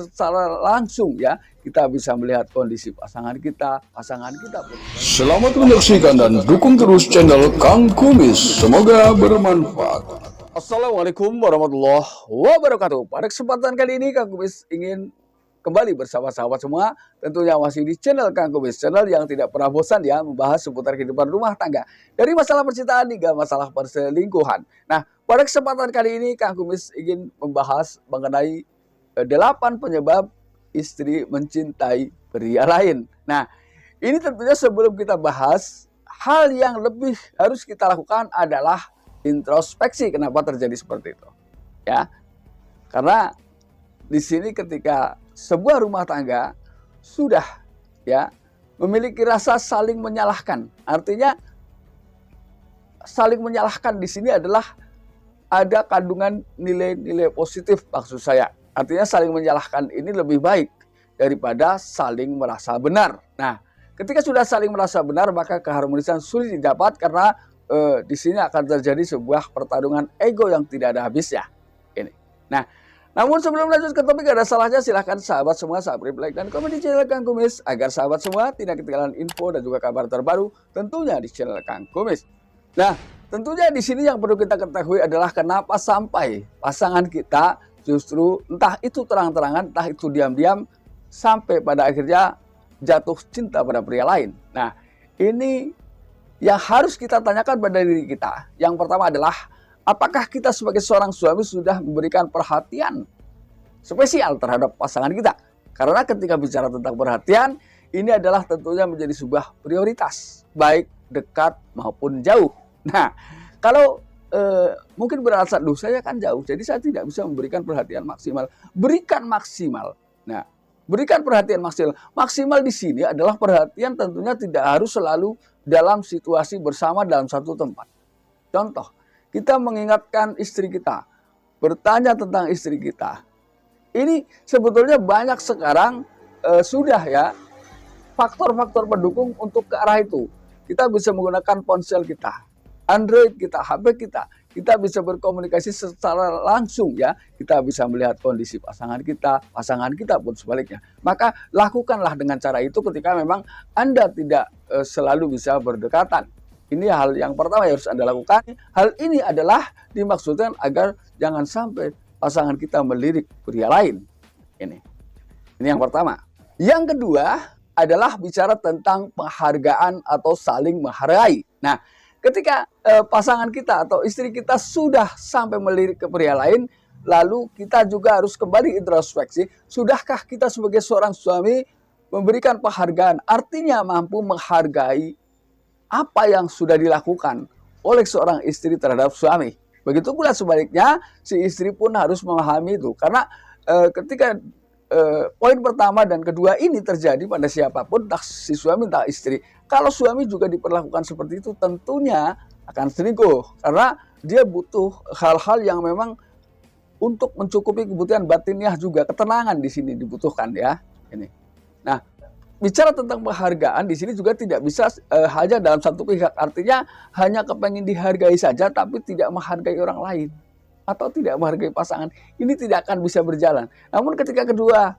secara langsung ya, kita bisa melihat kondisi pasangan kita pun. Selamat menyaksikan dan dukung terus channel Kang Kumis. Semoga bermanfaat. Assalamualaikum warahmatullahi wabarakatuh. Pada kesempatan kali ini Kang Kumis ingin kembali bersama sahabat semua, tentunya masih di channel Kang Kumis, channel yang tidak pernah bosan ya membahas seputar kehidupan rumah tangga, dari masalah percintaan hingga masalah perselingkuhan. Nah, pada kesempatan kali ini Kang Kumis ingin membahas mengenai 8 penyebab istri mencintai pria lain. Nah, ini tentunya sebelum kita bahas, hal yang lebih harus kita lakukan adalah introspeksi kenapa terjadi seperti itu. Ya. Karena di sini ketika sebuah rumah tangga sudah ya memiliki rasa saling menyalahkan. Artinya saling menyalahkan di sini adalah ada kandungan nilai-nilai positif maksud saya. Artinya saling menyalahkan ini lebih baik daripada saling merasa benar. Nah, ketika sudah saling merasa benar maka keharmonisan sulit didapat karena di sini akan terjadi sebuah pertarungan ego yang tidak ada habisnya. Ini. Nah, namun sebelum lanjut ke topik, ada salahnya silahkan sahabat semua subscribe, like, dan komen di channel Kang Kumis agar sahabat semua tidak ketinggalan info dan juga kabar terbaru tentunya di channel Kang Kumis. Nah, tentunya di sini yang perlu kita ketahui adalah kenapa sampai pasangan kita justru entah itu terang-terangan, entah itu diam-diam sampai pada akhirnya jatuh cinta pada pria lain. Nah, ini yang harus kita tanyakan pada diri kita. Yang pertama adalah apakah kita sebagai seorang suami sudah memberikan perhatian spesial terhadap pasangan kita? Karena ketika bicara tentang perhatian, ini adalah tentunya menjadi sebuah prioritas, baik dekat maupun jauh. Nah, kalau mungkin beralasan, duh saya kan jauh, jadi saya tidak bisa memberikan perhatian maksimal. Berikan maksimal. Nah, berikan perhatian maksimal. Maksimal di sini adalah perhatian tentunya tidak harus selalu dalam situasi bersama dalam satu tempat. Contoh, kita mengingatkan istri kita, bertanya tentang istri kita. Ini sebetulnya banyak sekarang sudah ya faktor-faktor pendukung untuk ke arah itu. Kita bisa menggunakan ponsel kita, Android kita, HP kita. Kita bisa berkomunikasi secara langsung ya. Kita bisa melihat kondisi pasangan kita pun sebaliknya. Maka lakukanlah dengan cara itu ketika memang Anda tidak selalu bisa berdekatan. Ini hal yang pertama yang harus Anda lakukan. Hal ini adalah dimaksudkan agar jangan sampai pasangan kita melirik pria lain. Ini yang pertama. Yang kedua adalah bicara tentang penghargaan atau saling menghargai. Nah, ketika pasangan kita atau istri kita sudah sampai melirik ke pria lain, lalu kita juga harus kembali introspeksi. Sudahkah kita sebagai seorang suami memberikan penghargaan? Artinya mampu menghargai apa yang sudah dilakukan oleh seorang istri terhadap suami. Begitu pula sebaliknya, si istri pun harus memahami itu. Karena ketika poin pertama dan kedua ini terjadi pada siapapun, entah si suami entah istri. Kalau suami juga diperlakukan seperti itu, tentunya akan selingkuh. Karena dia butuh hal-hal yang memang untuk mencukupi kebutuhan batiniah juga. Ketenangan di sini dibutuhkan ya. Ini. Nah, bicara tentang penghargaan di sini juga tidak bisa hanya dalam satu pihak. Artinya hanya kepengen dihargai saja tapi tidak menghargai orang lain atau tidak menghargai pasangan. Ini tidak akan bisa berjalan. Namun ketika kedua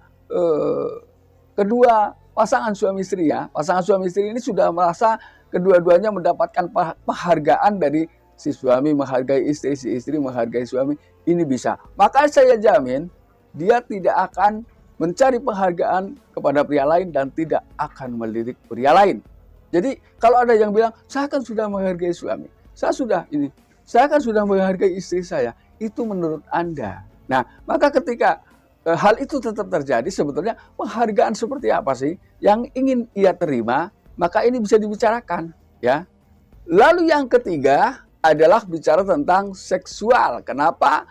pasangan suami istri ya, pasangan suami istri ini sudah merasa kedua-duanya mendapatkan penghargaan dari si suami menghargai istri, si istri menghargai suami, ini bisa. Maka saya jamin dia tidak akan mencari penghargaan kepada pria lain dan tidak akan melirik pria lain. Jadi kalau ada yang bilang, saya kan sudah menghargai suami, saya kan sudah menghargai istri saya, itu menurut Anda. Nah, maka ketika hal itu tetap terjadi, sebetulnya penghargaan seperti apa sih yang ingin ia terima, maka ini bisa dibicarakan ya. Lalu yang ketiga adalah bicara tentang seksual. Kenapa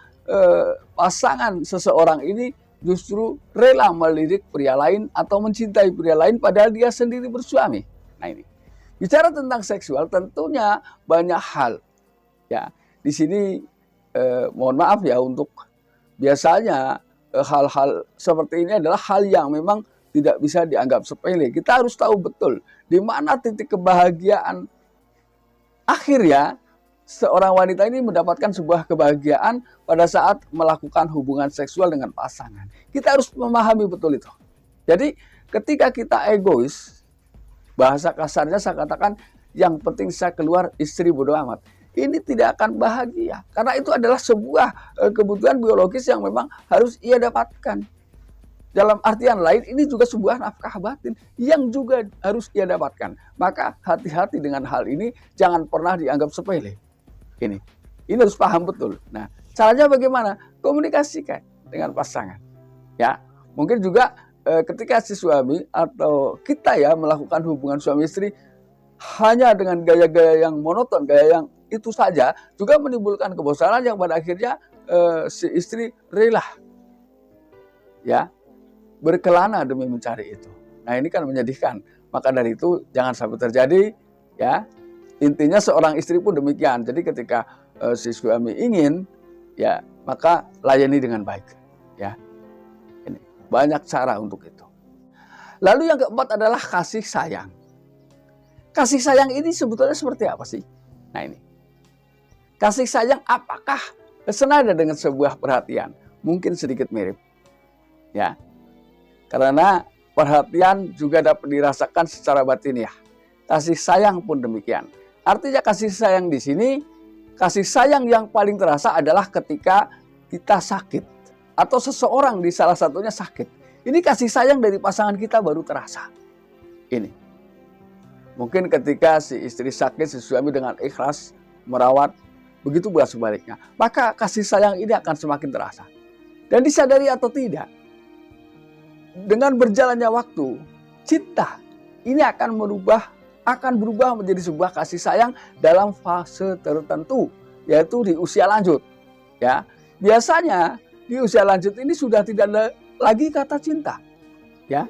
pasangan seseorang ini justru rela melirik pria lain atau mencintai pria lain padahal dia sendiri bersuami. Nah, ini bicara tentang seksual tentunya banyak hal ya. Di sini mohon maaf ya, untuk biasanya hal-hal seperti ini adalah hal yang memang tidak bisa dianggap sepele. Kita harus tahu betul di mana titik kebahagiaan akhir ya seorang wanita ini mendapatkan sebuah kebahagiaan pada saat melakukan hubungan seksual dengan pasangan. Kita harus memahami betul itu. Jadi ketika kita egois, bahasa kasarnya saya katakan yang penting saya keluar, istri bodo amat. Ini tidak akan bahagia. Karena itu adalah sebuah kebutuhan biologis yang memang harus ia dapatkan. Dalam artian lain, ini juga sebuah nafkah batin yang juga harus ia dapatkan. Maka hati-hati dengan hal ini, jangan pernah dianggap sepele. Ini harus paham betul. Nah, caranya bagaimana? Komunikasikan dengan pasangan. Ya, mungkin juga ketika si suami atau kita ya melakukan hubungan suami istri hanya dengan gaya-gaya yang monoton, gaya yang itu saja, juga menimbulkan kebosanan yang pada akhirnya si istri rela, ya, berkelana demi mencari itu. Nah, ini kan menyedihkan. Maka dari itu jangan sampai terjadi, ya. Intinya seorang istri pun demikian. Jadi ketika si suami ingin, ya, maka layani dengan baik, ya. Ini banyak cara untuk itu. Lalu yang keempat adalah kasih sayang. Kasih sayang ini sebetulnya seperti apa sih? Nah, ini. Kasih sayang apakah senada dengan sebuah perhatian? Mungkin sedikit mirip, ya. Karena perhatian juga dapat dirasakan secara batiniah. Kasih sayang pun demikian. Artinya kasih sayang di sini, kasih sayang yang paling terasa adalah ketika kita sakit. Atau seseorang di salah satunya sakit. Ini kasih sayang dari pasangan kita baru terasa. Ini. Mungkin ketika si istri sakit, si suami dengan ikhlas merawat, begitu pula sebaliknya. Maka kasih sayang ini akan semakin terasa. Dan disadari atau tidak, dengan berjalannya waktu, cinta ini akan berubah menjadi sebuah kasih sayang dalam fase tertentu, yaitu di usia lanjut. Ya, biasanya di usia lanjut ini sudah tidak ada lagi kata cinta. Ya,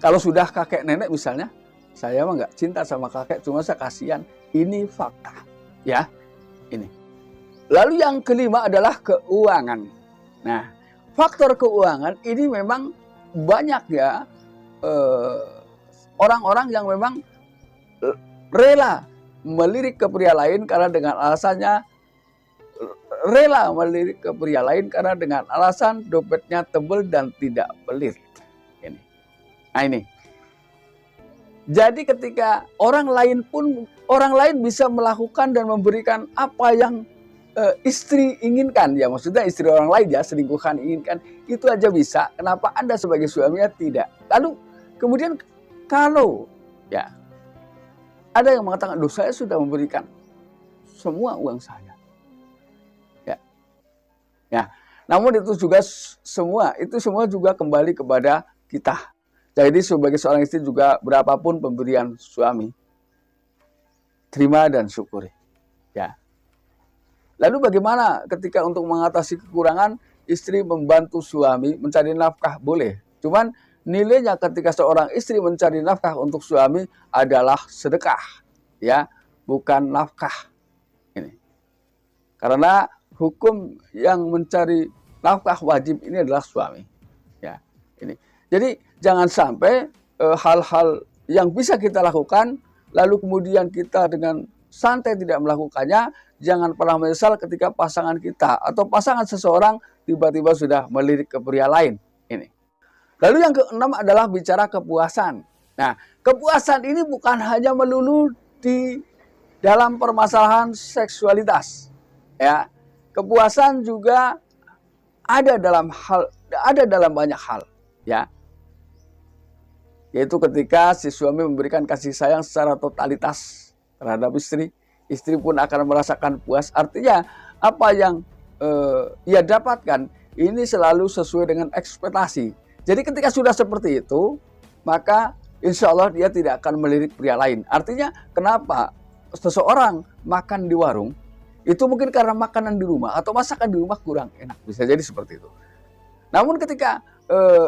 kalau sudah kakek nenek misalnya, saya mah nggak cinta sama kakek, cuma saya kasihan. Ini fakta. Ya, ini. Lalu yang kelima adalah keuangan. Nah, faktor keuangan ini memang banyak ya orang-orang yang memang rela melirik ke pria lain karena dengan alasannya dengan alasan dompetnya tebal dan tidak pelit. Ini. Nah, ini. Jadi ketika orang lain bisa melakukan dan memberikan apa yang istri inginkan, ya maksudnya istri orang lain ya, selingkuhan inginkan, itu aja bisa. Kenapa Anda sebagai suaminya tidak? Lalu kemudian kalau ya ada yang mengatakan, "Duh, saya sudah memberikan semua uang saya." Ya. Namun itu semua juga kembali kepada kita. Jadi sebagai seorang istri juga berapapun pemberian suami, terima dan syukuri. Ya. Lalu bagaimana ketika untuk mengatasi kekurangan, istri membantu suami mencari nafkah? Boleh. Cuman nilainya ketika seorang istri mencari nafkah untuk suami adalah sedekah, ya, bukan nafkah. Ini. Karena hukum yang mencari nafkah wajib ini adalah suami. Ya, ini. Jadi jangan sampai hal-hal yang bisa kita lakukan lalu kemudian kita dengan santai tidak melakukannya. Jangan pernah menyesal ketika pasangan kita atau pasangan seseorang tiba-tiba sudah melirik ke pria lain. Ini. Lalu yang keenam adalah bicara kepuasan. Nah, kepuasan ini bukan hanya melulu di dalam permasalahan seksualitas. Ya, kepuasan juga ada dalam banyak hal. Ya, yaitu ketika si suami memberikan kasih sayang secara totalitas terhadap istri. Istri pun akan merasakan puas. Artinya apa yang ia dapatkan ini selalu sesuai dengan ekspektasi. Jadi ketika sudah seperti itu, maka insya Allah dia tidak akan melirik pria lain. Artinya kenapa seseorang makan di warung, itu mungkin karena makanan di rumah atau masakan di rumah kurang enak. Bisa jadi seperti itu. Namun ketika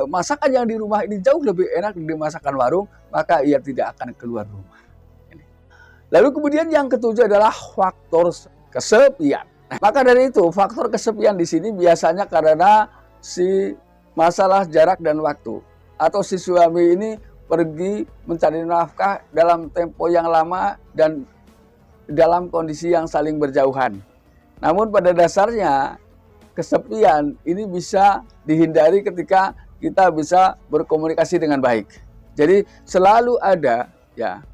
masakan yang di rumah ini jauh lebih enak dari masakan warung, maka ia tidak akan keluar rumah. Lalu kemudian yang ketujuh adalah faktor kesepian. Maka dari itu faktor kesepian di sini biasanya karena si masalah jarak dan waktu. Atau si suami ini pergi mencari nafkah dalam tempo yang lama dan dalam kondisi yang saling berjauhan. Namun pada dasarnya kesepian ini bisa dihindari ketika kita bisa berkomunikasi dengan baik. Jadi selalu ada, ya.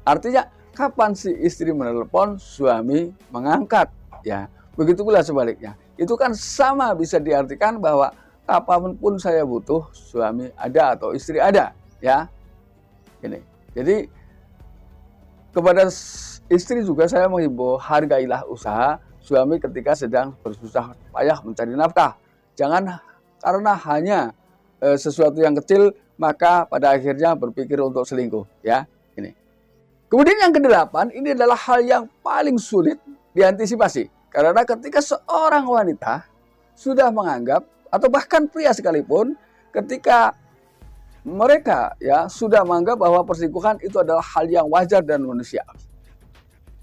Artinya kapan si istri menelepon, suami mengangkat, ya. Begitu pula sebaliknya. Itu kan sama bisa diartikan bahwa kapanpun saya butuh, suami ada atau istri ada, ya. Ini. Jadi kepada istri juga saya menghimbau, hargailah usaha suami ketika sedang bersusah payah mencari nafkah. Jangan karena hanya sesuatu yang kecil maka pada akhirnya berpikir untuk selingkuh, ya. Ini. Kemudian yang kedelapan, ini adalah hal yang paling sulit diantisipasi. Karena ketika seorang wanita sudah menganggap, atau bahkan pria sekalipun, ketika mereka ya sudah menganggap bahwa perselingkuhan itu adalah hal yang wajar dan manusiawi.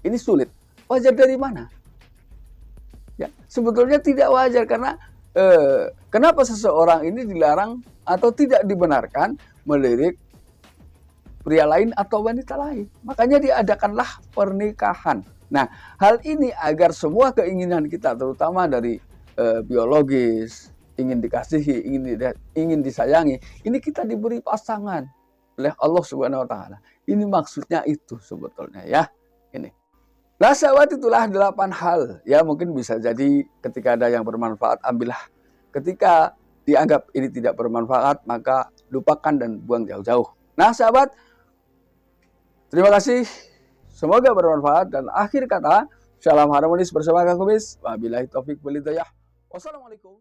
Ini sulit. Wajar dari mana? Ya, sebetulnya tidak wajar karena kenapa seseorang ini dilarang atau tidak dibenarkan melirik pria lain atau wanita lain. Makanya diadakanlah pernikahan. Nah, hal ini agar semua keinginan kita, terutama dari biologis, ingin dikasihi, ingin disayangi, ini kita diberi pasangan oleh Allah Subhanahu Wa Taala. Ini maksudnya itu sebetulnya, ya. Ini. Nah, sahabat, itulah 8 hal. Ya, mungkin bisa jadi ketika ada yang bermanfaat, ambillah. Ketika dianggap ini tidak bermanfaat, maka lupakan dan buang jauh-jauh. Nah, sahabat, terima kasih. Semoga bermanfaat. Dan akhir kata, salam harmonis bersama Kang Kumis. Wabillahi taufik wal hidayah. Wassalamualaikum.